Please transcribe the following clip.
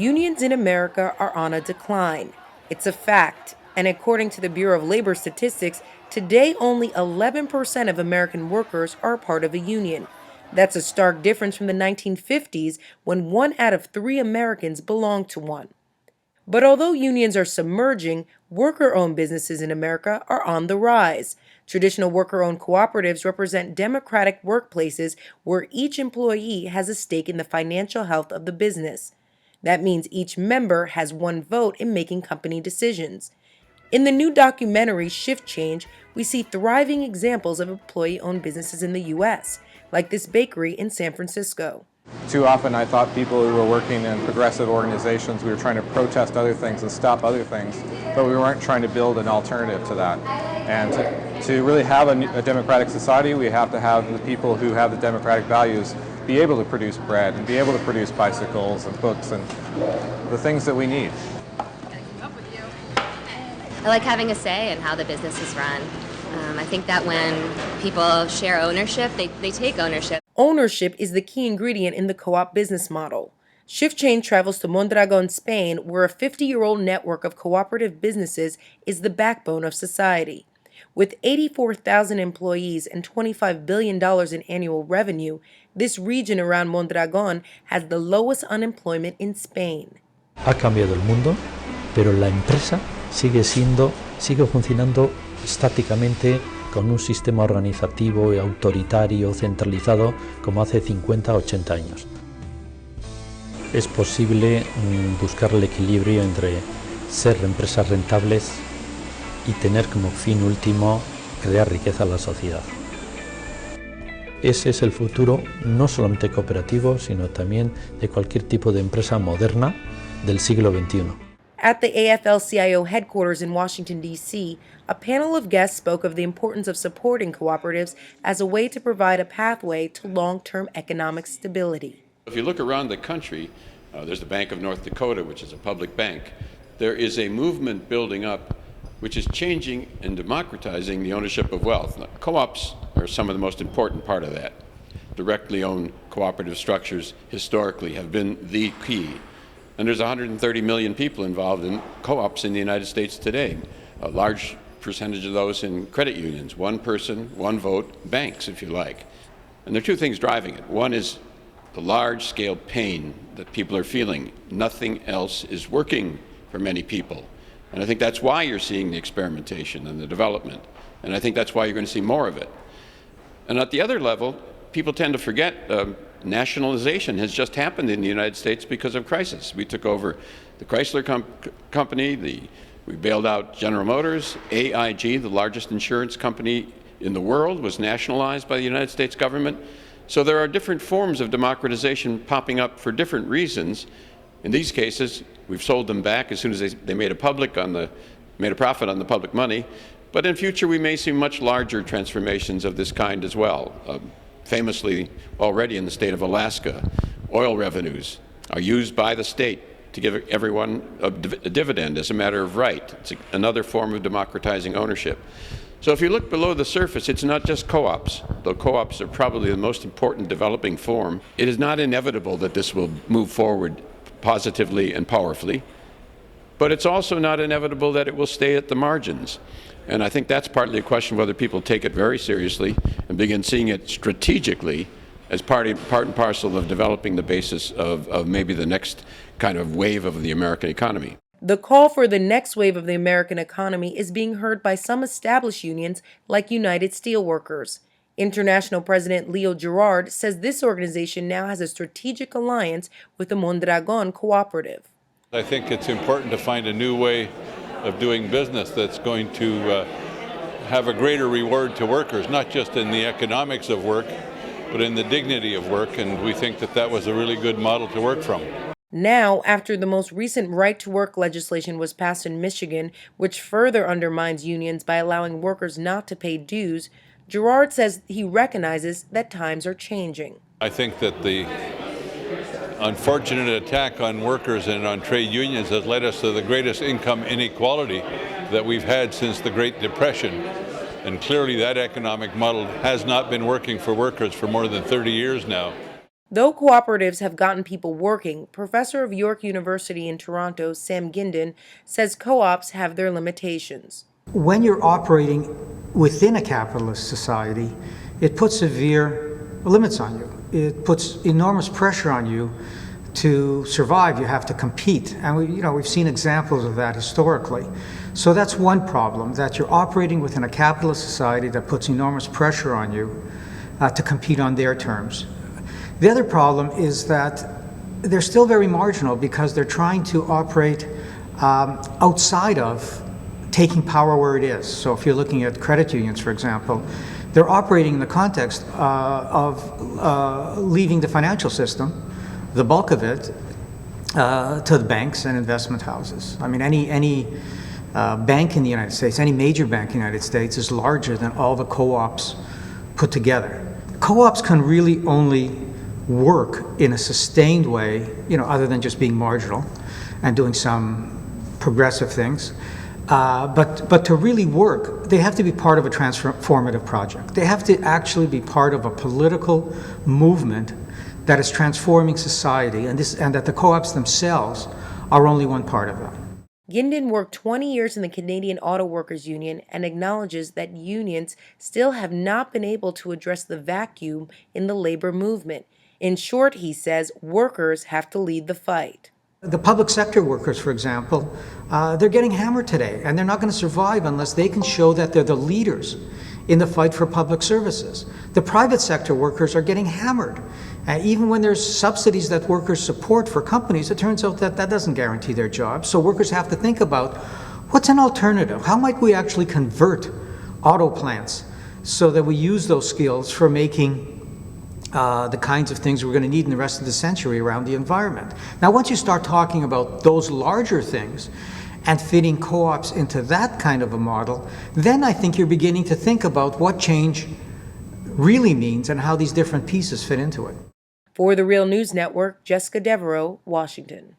Unions in America are on a decline. It's a fact. And according to the Bureau of Labor Statistics, today only 11% of American workers are a part of a union. That's a stark difference from the 1950s when 1 out of 3 Americans belonged to one. But although unions are submerging, worker-owned businesses in America are on the rise. Traditional worker-owned cooperatives represent democratic workplaces where each employee has a stake in the financial health of the business. That means each member has one vote in making company decisions. In the new documentary Shift Change, we see thriving examples of employee-owned businesses in the U.S., like this bakery in San Francisco. Too often I thought people who were working in progressive organizations, we were trying to protest other things and stop other things, but we weren't trying to build an alternative to that. And to really have a democratic society, we have to have the people who have the democratic values be able to produce bread and be able to produce bicycles and books and the things that we need. I like having a say in how the business is run. I think that when people share ownership, they take ownership. Ownership is the key ingredient in the co-op business model. Shift Change travels to Mondragon, Spain, where a 50-year-old network of cooperative businesses is the backbone of society. With 84,000 employees and $25 billion in annual revenue, this region around Mondragon has the lowest unemployment in Spain. Ha cambiado el mundo, pero la empresa sigue funcionando estáticamente con un sistema organizativo y autoritario centralizado como hace 50 o 80 años. Es posible buscar el equilibrio entre ser empresas rentables y tener como fin último crear riqueza a la sociedad. Ese es el futuro no solamente cooperativo, sino también de cualquier tipo de empresa moderna del siglo XXI. At the AFL-CIO headquarters in Washington, D.C., a panel of guests spoke of the importance of supporting cooperatives as a way to provide a pathway to long-term economic stability. If you look around the country, there's the Bank of North Dakota, which is a public bank. There is a movement building up which is changing and democratizing the ownership of wealth. Now, co-ops are some of the most important part of that. Directly owned cooperative structures historically have been the key. And there's 130 million people involved in co-ops in the United States today. A large percentage of those in credit unions, one person, one vote, banks, if you like. And there are two things driving it. One is the large-scale pain that people are feeling. Nothing else is working for many people. And I think that's why you're seeing the experimentation and the development. And I think that's why you're going to see more of it. And at the other level, people tend to forget nationalization has just happened in the United States because of crisis. We took over the Chrysler company, we bailed out General Motors, AIG, the largest insurance company in the world, was nationalized by the United States government. So there are different forms of democratization popping up for different reasons. In these cases, we've sold them back as soon as they made a profit on the public money. But in future, we may see much larger transformations of this kind as well. Famously, already in the state of Alaska, oil revenues are used by the state to give everyone a dividend as a matter of right. It's another form of democratizing ownership. So if you look below the surface, it's not just co-ops, though co-ops are probably the most important developing form. It is not inevitable that this will move forward positively and powerfully, but it's also not inevitable that it will stay at the margins. And I think that's partly a question of whether people take it very seriously and begin seeing it strategically as part and parcel of developing the basis of maybe the next kind of wave of the American economy. The call for the next wave of the American economy is being heard by some established unions like United Steelworkers. International President Leo Gerard says this organization now has a strategic alliance with the Mondragon Cooperative. I think it's important to find a new way of doing business that's going to have a greater reward to workers, not just in the economics of work, but in the dignity of work, and we think that that was a really good model to work from. Now, after the most recent right-to-work legislation was passed in Michigan, which further undermines unions by allowing workers not to pay dues, Gerard says he recognizes that times are changing. I think that the unfortunate attack on workers and on trade unions has led us to the greatest income inequality that we've had since the Great Depression. And clearly that economic model has not been working for workers for more than 30 years now. Though cooperatives have gotten people working, professor of York University in Toronto, Sam Gindin, says co-ops have their limitations. When you're operating within a capitalist society, it puts severe limits on you. It puts enormous pressure on you to survive. You have to compete. And we've seen examples of that historically. So that's one problem, that you're operating within a capitalist society that puts enormous pressure on you to compete on their terms. The other problem is that they're still very marginal because they're trying to operate outside of taking power where it is. So if you're looking at credit unions, for example, they're operating in the context of leaving the financial system, the bulk of it, to the banks and investment houses. I mean, any bank in the United States, any major bank in the United States is larger than all the co-ops put together. Co-ops can really only work in a sustained way, other than just being marginal and doing some progressive things. But to really work, they have to be part of a transformative project. They have to actually be part of a political movement that is transforming society, and that the co-ops themselves are only one part of that. Gindin worked 20 years in the Canadian Auto Workers Union and acknowledges that unions still have not been able to address the vacuum in the labor movement. In short, he says, workers have to lead the fight. The public sector workers, for example, they're getting hammered today, and they're not going to survive unless they can show that they're the leaders in the fight for public services. The private sector workers are getting hammered. Even when there's subsidies that workers support for companies, it turns out that doesn't guarantee their jobs. So workers have to think about, what's an alternative? How might we actually convert auto plants so that we use those skills for making the kinds of things we're going to need in the rest of the century around the environment? Now, once you start talking about those larger things and fitting co-ops into that kind of a model, then I think you're beginning to think about what change really means and how these different pieces fit into it. For the Real News Network, Jessica Devereaux, Washington.